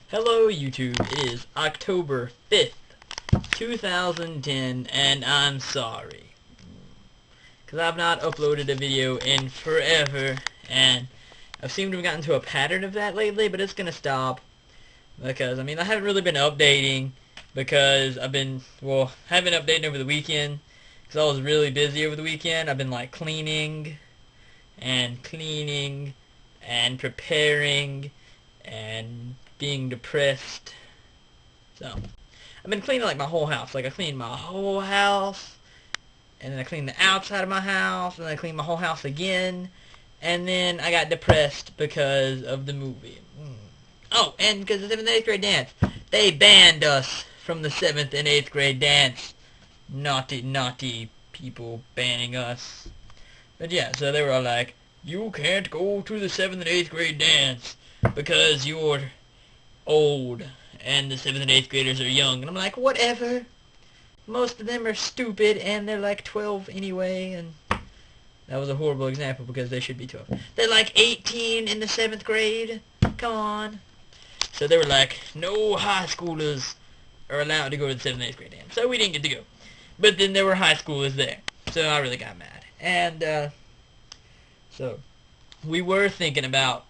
Hello YouTube, it is October 5th, 2010, and I'm sorry. Because I've not uploaded a video in forever, and I've seemed to have gotten to a pattern of that lately, but it's going to stop. Because, I haven't really been updating, because I haven't been updating over the weekend, because I was really busy over the weekend. I've been, cleaning, and preparing, and being depressed. So, I've been cleaning my whole house. I cleaned my whole house, and then I cleaned the outside of my house, and then I cleaned my whole house again, and then I got depressed because of the movie. Oh, and because of the 7th and 8th grade dance. They banned us from the 7th and 8th grade dance. Naughty, naughty people banning us. But yeah, so they were all like, you can't go to the 7th and 8th grade dance because you're old and the 7th and 8th graders are young. And I'm like, whatever. Most of them are stupid and they're like 12 anyway. And that was a horrible example because they should be 12. They're like 18 in the 7th grade. Come on. So they were like, no high schoolers are allowed to go to the 7th and 8th grade dance. So we didn't get to go. But then there were high schoolers there. So I really got mad. And so we were thinking about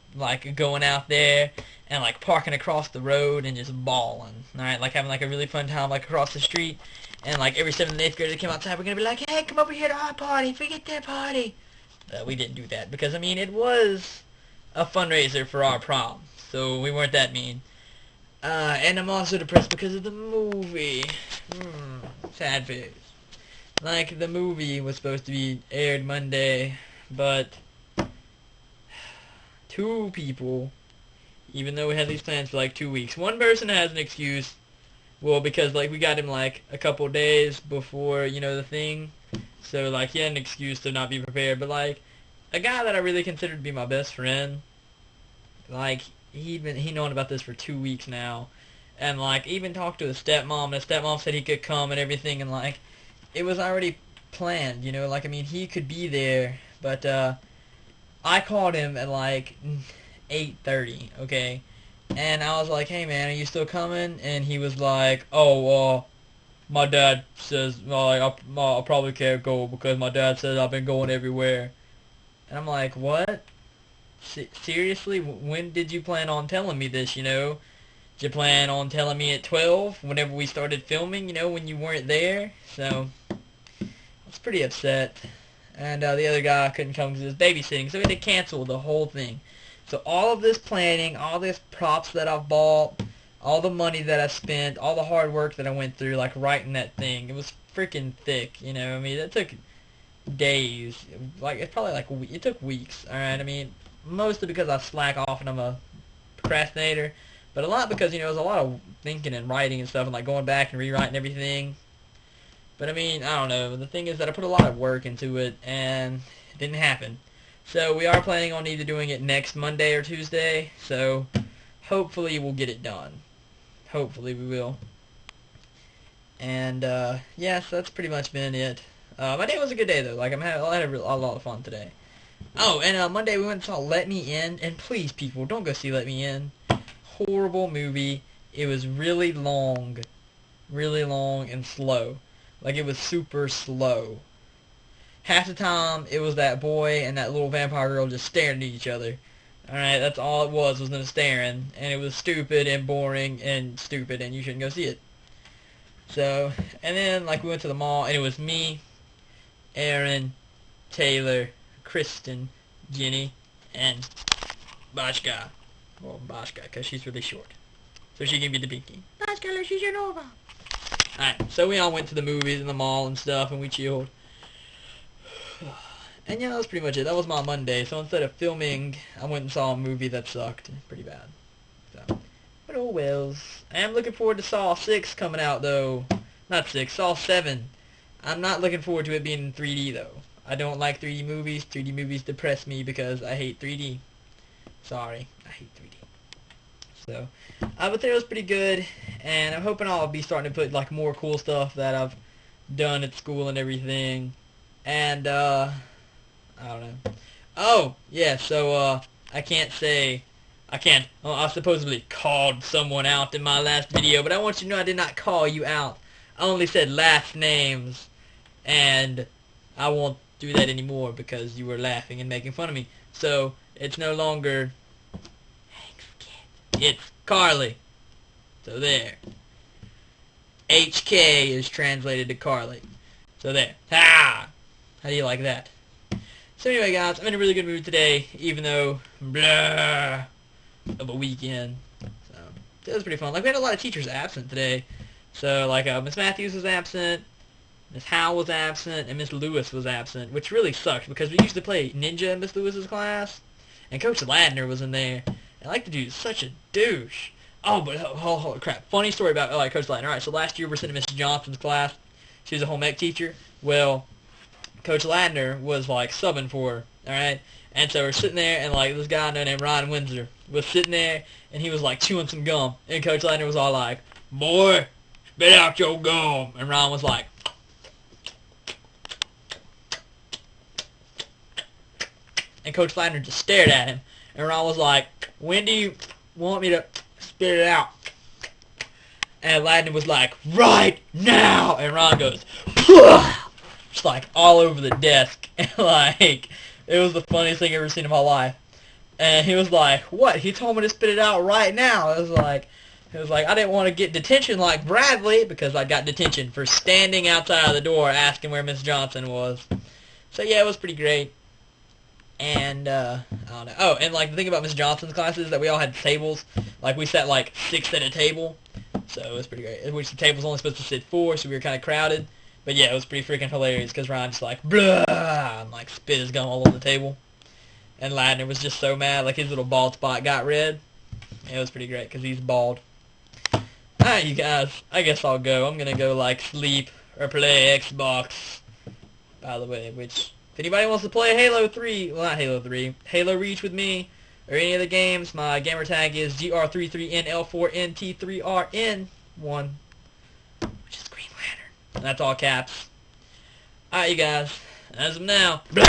going out there and parking across the road and just balling. Alright, having a really fun time across the street. And every 7th and 8th grader that came outside, we're gonna be like, hey, come over here to our party, forget that party. We didn't do that because it was a fundraiser for our prom. So we weren't that mean. And I'm also depressed because of the movie. Sad face. The movie was supposed to be aired Monday, but two people, even though we had these plans for 2 weeks, one person has an excuse. Well, because we got him a couple days before the thing, so he had an excuse to not be prepared. But a guy that I really consider to be my best friend, he known about this for 2 weeks now, and even talked to his stepmom, and his stepmom said he could come and everything, and it was already planned, he could be there, but I called him at 8:30, okay, and I was like, hey man, are you still coming? And he was like, oh, my dad says, I probably can't go because my dad says I've been going everywhere. And I'm like, what? Seriously? When did you plan on telling me this, Did you plan on telling me at 12, whenever we started filming, when you weren't there? So, I was pretty upset. And the other guy couldn't come because he was babysitting, so we had to cancel the whole thing. So all of this planning, all this props that I've bought, all the money that I spent, all the hard work that I went through, writing that thing, it was freaking thick, that took days. It's probably it took weeks, alright? Mostly because I slack off and I'm a procrastinator, but a lot because, it was a lot of thinking and writing and stuff, and going back and rewriting everything. But I don't know, the thing is that I put a lot of work into it, and it didn't happen. So we are planning on either doing it next Monday or Tuesday, so hopefully we'll get it done. Hopefully we will. And, yes, that's pretty much been it. My day was a good day, though. I had a lot of fun today. Oh, and Monday we went and saw Let Me In, and please, people, don't go see Let Me In. Horrible movie. It was really long and slow. It was super slow. Half the time, it was that boy and that little vampire girl just staring at each other. Alright, that's all it was them staring. And it was stupid and boring and stupid, and you shouldn't go see it. So, and then, we went to the mall, and it was me, Aaron, Taylor, Kristen, Jenny, and Bashka. Well, Bashka, because she's really short. So she can be the pinky. Bashka, she's your Nova. Alright, so we all went to the movies and the mall and stuff, and we chilled. And yeah, that was pretty much it. That was my Monday. So instead of filming, I went and saw a movie that sucked pretty bad. So, but oh wells. I am looking forward to Saw 6 coming out though. Not 6, Saw 7. I'm not looking forward to it being in 3D though. I don't like 3D movies. 3D movies depress me because I hate 3D. Sorry, I hate 3D. So, but it was pretty good, and I'm hoping I'll be starting to put more cool stuff that I've done at school and everything. And I don't know. Oh, yeah, so I can't say I can't. I supposedly called someone out in my last video, but I want you to know I did not call you out. I only said last names, and I won't do that anymore because you were laughing and making fun of me. So it's no longer Hank's kid. It's Carly. So there. HK is translated to Carly. So there. Ha! How do you like that? So anyway, guys, I'm in a really good mood today, even though blah of a weekend. So it was pretty fun. Like, we had a lot of teachers absent today. So like Miss Matthews was absent, Miss Howell was absent, and Miss Lewis was absent, which really sucked because we used to play Ninja in Miss Lewis's class, and Coach Ladner was in there. And I like to do such a douche. Oh, but holy crap! Funny story about Coach Ladner. All right, so last year we were sitting in Miss Johnson's class. She was a home ec teacher. Well, Coach Ladner was like subbing for her. All right, and so we're sitting there, and like this guy named Ryan Windsor was sitting there, and he was like chewing some gum, and Coach Ladner was all like, "Boy, spit out your gum," and Ryan was like, and Coach Ladner just stared at him, and Ron was like, "When do you want me to spit it out?" And Ladner was like, "Right now!" And Ron goes, "Pwah!" Just like all over the desk. And like, it was the funniest thing I've ever seen in my life. And he was like, "What? He told me to spit it out right now." It was like, I didn't want to get detention like Bradley, because I got detention for standing outside of the door asking where Miss Johnson was. So yeah, it was pretty great. And I don't know. Oh, and like the thing about Miss Johnson's classes is that we all had tables. Like we sat like 6 at a table, so it was pretty great. Which the table's only supposed to sit 4, so we were kind of crowded. But yeah, it was pretty freaking hilarious because Ryan just like blah and like spit his gum all over the table, and Ladner was just so mad. Like his little bald spot got red. It was pretty great because he's bald. Alright, you guys. I guess I'll go. I'm gonna go like sleep or play Xbox. By the way, which. If anybody wants to play Halo 3, well not Halo 3, Halo Reach with me, or any of the games, my gamer tag is GR33NL4NT3RN1, which is Green Lantern. And that's all caps. Alright you guys, as of now, blah!